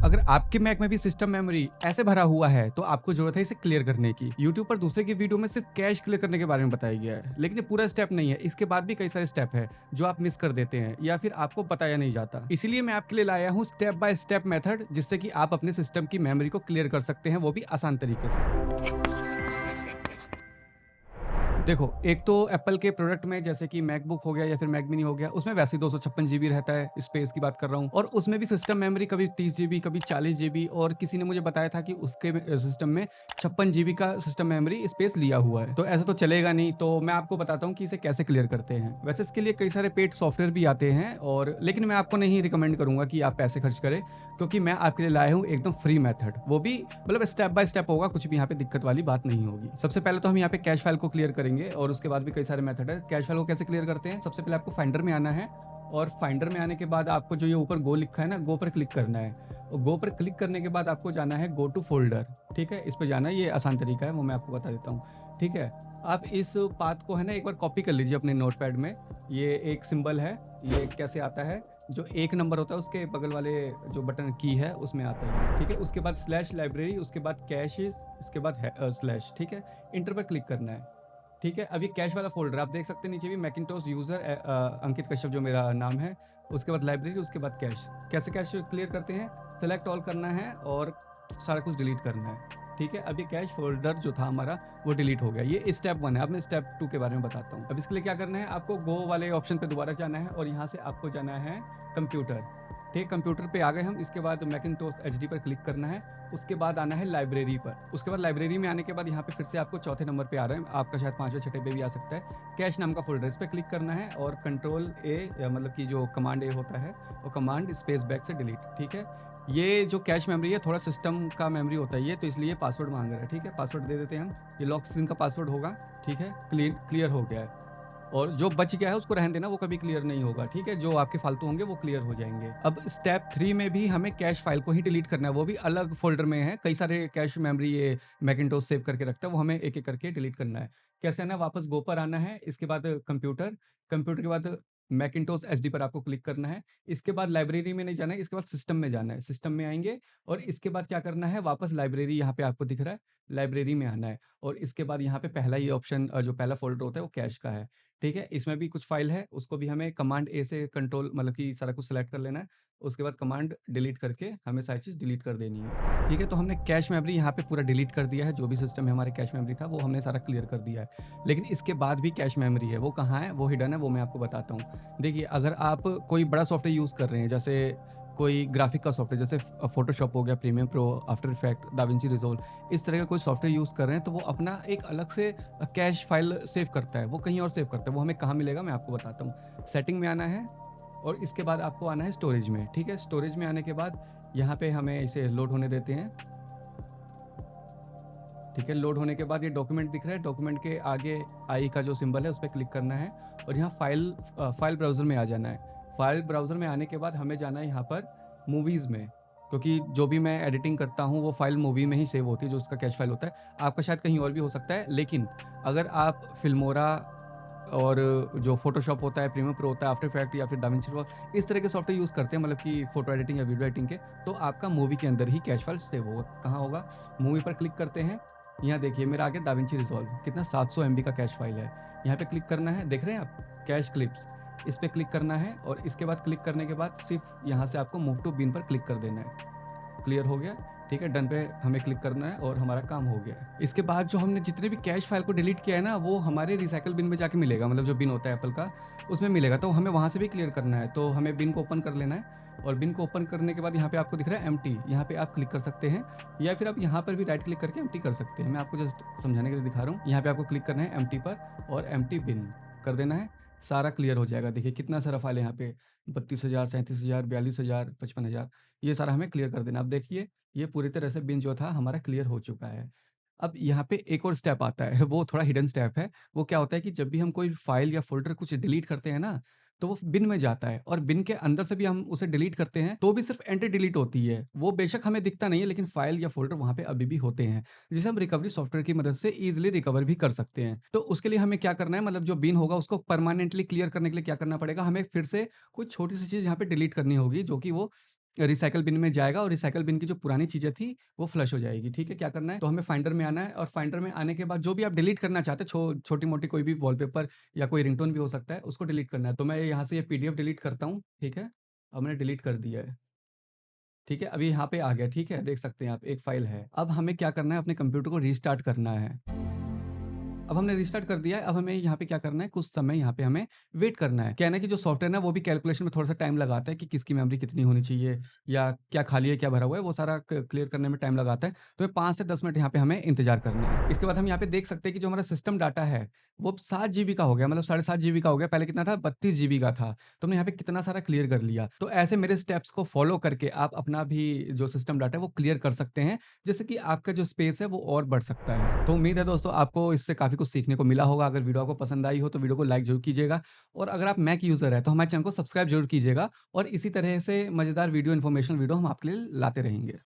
अगर आपके मैक में भी सिस्टम मेमोरी ऐसे भरा हुआ है तो आपको जरूरत है इसे क्लियर करने की। यूट्यूब पर दूसरे की वीडियो में सिर्फ कैश क्लियर करने के बारे में बताया गया है, लेकिन ये पूरा स्टेप नहीं है। इसके बाद भी कई सारे स्टेप है जो आप मिस कर देते हैं या फिर आपको बताया नहीं जाता। इसीलिए मैं आपके लिए लाया हूँ स्टेप बाय स्टेप मेथड, जिससे कि आप अपने सिस्टम की मेमोरी को क्लियर कर सकते हैं, वो भी आसान तरीके से। देखो, एक तो एप्पल के प्रोडक्ट में जैसे कि मैकबुक हो गया या फिर मैक मिनी हो गया, उसमें वैसे ही 256 जीबी रहता है, स्पेस की बात कर रहा हूँ। और उसमें भी सिस्टम मेमोरी कभी 30 जीबी, कभी 40 जीबी, और किसी ने मुझे बताया था कि उसके सिस्टम में 56 जीबी का सिस्टम मेमोरी स्पेस लिया हुआ है। तो ऐसा तो चलेगा नहीं, तो मैं आपको बताता हूँ कि इसे कैसे क्लियर करते हैं। वैसे इसके लिए कई सारे पेड सॉफ्टवेयर भी आते हैं, और लेकिन मैं आपको नहीं रिकमेंड करूंगा कि आप पैसे खर्च करें, क्योंकि मैं आपके लिए लाया हूँ एकदम फ्री मेथड। वो भी मतलब स्टेप बाय स्टेप होगा, कुछ भी यहाँ पे दिक्कत वाली बात नहीं होगी। सबसे पहले तो हम यहाँ पे कैश फाइल को क्लियर करेंगे, और उसके बाद भी कई सारे मेथड है। कैश फाइल को कैसे क्लियर करते हैं? सबसे पहले आपको फाइंडर में आना है, और फाइंडर में आने के बाद आपको जो ये ऊपर गो लिखा है ना, गो पर क्लिक करना है। और गो पर क्लिक करने के बाद आपको जाना है गो टू फोल्डर। ठीक है, इस पर जाना है, ये आसान तरीका है, वो मैं आपको बता देता हूँ। ठीक है, आप इस पाथ को है ना एक बार कॉपी कर लीजिए अपने नोटपैड में। ये एक सिंबल है, ये कैसे आता है, जो एक नंबर होता है उसके बगल वाले जो बटन की है उसमें आता है। ठीक है, उसके बाद स्लैश लाइब्रेरी, उसके बाद कैशेस, इसके बाद स्लैश। ठीक है, इंटर पर क्लिक करना है। ठीक है, अब ये कैश वाला फ़ोल्डर आप देख सकते हैं, नीचे भी मैकिन्टोश यूज़र अंकित कश्यप जो मेरा नाम है, उसके बाद लाइब्रेरी, उसके बाद कैश। कैसे कैश क्लियर करते हैं? सेलेक्ट ऑल करना है और सारा कुछ डिलीट करना है। ठीक है, अब ये कैश फ़ोल्डर जो था हमारा वो डिलीट हो गया। ये स्टेप 1 है। अब मैं स्टेप 2 के बारे में बताता हूँ। अब इसके लिए क्या करना है, आपको गो वाले ऑप्शन पे दोबारा जाना है, और यहाँ से आपको जाना है कंप्यूटर। ठीक है, कंप्यूटर पे आ गए हम। इसके बाद मैकिन्टोश एचडी पर क्लिक करना है, उसके बाद आना है लाइब्रेरी पर। उसके बाद लाइब्रेरी में आने के बाद यहाँ पे फिर से आपको चौथे नंबर पे आ रहा है, आपका शायद 5वें छठे पे भी आ सकता है, कैश नाम का फ़ोल्डर। इस पे क्लिक करना है और कंट्रोल ए, मतलब कि जो कमांड ए होता है, वो कमांड स्पेस बैक से डिलीट। ठीक है, ये जो कैश मेमोरी है थोड़ा सिस्टम का मेमोरी होता है ये, तो इसलिए पासवर्ड मांग रहा है। ठीक है, पासवर्ड दे देते हैं हम। ये लॉक स्क्रीन का पासवर्ड होगा। ठीक है, क्लियर हो गया है। और जो बच गया है उसको रहने देना, वो कभी क्लियर नहीं होगा। ठीक है, जो आपके फालतू होंगे वो क्लियर हो जाएंगे। अब स्टेप 3 में भी हमें कैश फाइल को ही डिलीट करना है, वो भी अलग फोल्डर में है। कई सारे कैश मेमोरी ये मैकिन्टोश सेव करके रखता है, वो हमें एक एक करके डिलीट करना है। कैसे आना है? वापस गो पर आना है, इसके बाद कंप्यूटर, कंप्यूटर के बाद मैकिन्टोश एसडी पर आपको क्लिक करना है। इसके बाद लाइब्रेरी में नहीं जाना है, इसके बाद सिस्टम में जाना है। सिस्टम में आएंगे, और इसके बाद क्या करना है, वापस लाइब्रेरी यहाँ पे आपको दिख रहा है, लाइब्रेरी में आना है। और इसके बाद यहाँ पे पहला ये ऑप्शन, जो पहला फोल्डर होता है वो कैश का है। ठीक है, इसमें भी कुछ फाइल है, उसको भी हमें कमांड ए से कंट्रोल, मतलब कि सारा कुछ सेलेक्ट कर लेना है। उसके बाद कमांड डिलीट करके हमें सारी चीज़ डिलीट कर देनी है। ठीक है, तो हमने कैश मेमोरी यहाँ पे पूरा डिलीट कर दिया है। जो भी सिस्टम में हमारे कैश मेमोरी था वो हमने सारा क्लियर कर दिया है। लेकिन इसके बाद भी कैश मेमोरी है, वो कहाँ है, वो हिडन है, वो मैं आपको बताता हूँ। देखिए, अगर आप कोई बड़ा सॉफ्टवेयर यूज़ कर रहे हैं, जैसे कोई ग्राफिक का सॉफ्टवेयर, जैसे फोटोशॉप हो गया, Premiere Pro, After Effect, DaVinci Resolve, इस तरह का कोई सॉफ्टवेयर यूज़ कर रहे हैं, तो वो अपना एक अलग से कैश फाइल सेव करता है, वो कहीं और सेव करता है। वो हमें कहाँ मिलेगा मैं आपको बताता हूँ। सेटिंग में आना है, और इसके बाद आपको आना है स्टोरेज में। ठीक है, स्टोरेज में आने के बाद यहाँ पे हमें इसे लोड होने देते हैं। ठीक है, लोड होने के बाद ये डॉक्यूमेंट दिख रहा है, डॉक्यूमेंट के आगे आई का जो सिंबल है उस पर क्लिक करना है, और यहाँ फाइल ब्राउज़र में आ जाना है। फाइल ब्राउज़र में आने के बाद हमें जाना है यहाँ पर मूवीज़ में, क्योंकि जो भी मैं एडिटिंग करता हूँ वो फाइल मूवी में ही सेव होती है, जो उसका कैश फाइल होता है। आपका शायद कहीं और भी हो सकता है, लेकिन अगर आप फिल्मोरा और जो फ़ोटोशॉप होता है, प्रीमियर प्रो होता है, आफ्टर इफेक्ट या फिर दाविंची रिज़ॉल्व, इस तरह के सॉफ्टवेयर यूज़ करते हैं, मतलब कि फ़ोटो एडिटिंग या वीडियो एडिटिंग के, तो आपका मूवी के अंदर ही कैश फाइल सेव होगा। कहाँ होगा? मूवी पर क्लिक करते हैं, यहाँ देखिए मेरा आ गया दाविंची रिज़ॉल्व, कितना 700 एमबी का कैश फाइल है। यहाँ पे क्लिक करना है, देख रहे हैं आप? कैश क्लिप्स, इस पे क्लिक करना है, और इसके बाद क्लिक करने के बाद सिर्फ़ यहाँ से आपको मूव टू बिन पर क्लिक कर देना है। क्लियर हो गया। ठीक है, डन पे हमें क्लिक करना है और हमारा काम हो गया है। इसके बाद जो हमने जितने भी कैश फाइल को डिलीट किया है ना, वो हमारे रिसाइकल बिन में जाके मिलेगा, मतलब जो बिन होता है एप्पल का, उसमें मिलेगा। तो हमें वहाँ से भी क्लियर करना है, तो हमें बिन को ओपन कर लेना है, और बिन को ओपन करने के बाद यहाँ पे आपको दिख रहा है एम्प्टी, यहाँ पे आप क्लिक कर सकते हैं, या फिर आप यहाँ पर भी राइट क्लिक करके एम्प्टी कर सकते हैं। मैं आपको जस्ट समझाने के लिए दिखा रहा हूँ। यहाँ पे आपको क्लिक करना है एम्प्टी पर, और एम्प्टी बिन कर देना है, सारा क्लियर हो जाएगा। देखिए कितना सारा फाइल है यहाँ पे, 32,000, 37,000, 42,000, 55,000, ये सारा हमें क्लियर कर देना। अब देखिए, ये पूरी तरह से बिन जो था हमारा क्लियर हो चुका है। अब यहाँ पे एक और स्टेप आता है, वो थोड़ा हिडन स्टेप है। वो क्या होता है कि जब भी हम कोई फ़ाइल या फ़ोल्डर कुछ डिलीट करते हैं ना, तो वो बिन में जाता है, और बिन के अंदर से भी हम उसे डिलीट करते हैं, तो भी सिर्फ़ एंटी डिलीट होती है। वो बेशक हमें दिखता नहीं है, लेकिन फ़ाइल या फ़ोल्डर वहाँ पे अभी भी होते हैं, जिसे हम रिकवरी सॉफ्टवेयर की मदद से ईज़िली रिकवर भी कर सकते हैं। तो उसके लिए हमें क्या करना है, मतलब जो बिन होगा उसको परमानेंटली क्लियर करने के लिए क्या करना पड़ेगा, हमें फिर से कोई छोटी-सी चीज़ यहाँ पे डिलीट करनी होगी, जो कि वो रिसाइकिल बिन में जाएगा और रिसाइकिल बिन की जो पुरानी चीज़ें थी, वो फ्लश हो जाएगी, ठीक है? क्या करना है, तो हमें फाइंडर में आना है और फाइंडर में आने के बाद जो भी आप डिलीट करना चाहते हैं, छोटी-मोटी कोई भी वॉलपेपर या कोई रिंगटोन भी हो सकता है, उसको डिलीट करना है। तो मैं यहाँ से ये पीडीएफ डिलीट करता हूँ, ठीक है? अब मैंने डिलीट कर दिया है, ठीक है? अभी यहाँ पे आ गया, ठीक है? देख सकते हैं आप, एक फ़ाइल है। अब हमें क्या करना है, अपने कंप्यूटर को रीस्टार्ट करना है। अब हमने रिस्टार्ट कर दिया है, अब हमें यहाँ पे क्या करना है, कुछ समय यहाँ पे हमें वेट करना है। क्या है ना कि जो सॉफ्टवेयर है ना, वो भी कैलकुलेशन में थोड़ा-सा टाइम लगाता है कि किसकी मेमोरी कितनी होनी चाहिए या क्या खाली है, क्या भरा हुआ है, वो सारा क क्लियर करने में टाइम लगाता है। तो ये 5 से 10 मिनट यहाँ पे हमें इंतज़ार करना है। इसके बाद हम यहाँ पे देख सकते हैं कि जो हमारा सिस्टम डाटा है, वो 7 जीबी का हो गया, मतलब साढ़े 7 जीबी का हो गया। पहले कितना था, 32 जीबी का था। तो हमने यहाँ पे कितना सारा क्लियर कर लिया। तो ऐसे मेरे स्टेप्स को फ़ॉलो करके आप अपना भी जो सिस्टम डाटा है, वो क्लियर कर सकते हैं, जिससे कि आपका जो स्पेस है वो और बढ़ सकता है। तो उम्मीद है दोस्तों आपको इससे काफ़ी कुछ सीखने को मिला होगा। अगर वीडियो आपको पसंद आई हो तो वीडियो को लाइक ज़रूर कीजिएगा और अगर आप मैक यूज़र हैं तो हमारे चैनल को सब्सक्राइब ज़रूर कीजिएगा और इसी तरह से मज़ेदार वीडियो, इन्फॉर्मेशनल वीडियो हम आपके लिए लाते रहेंगे।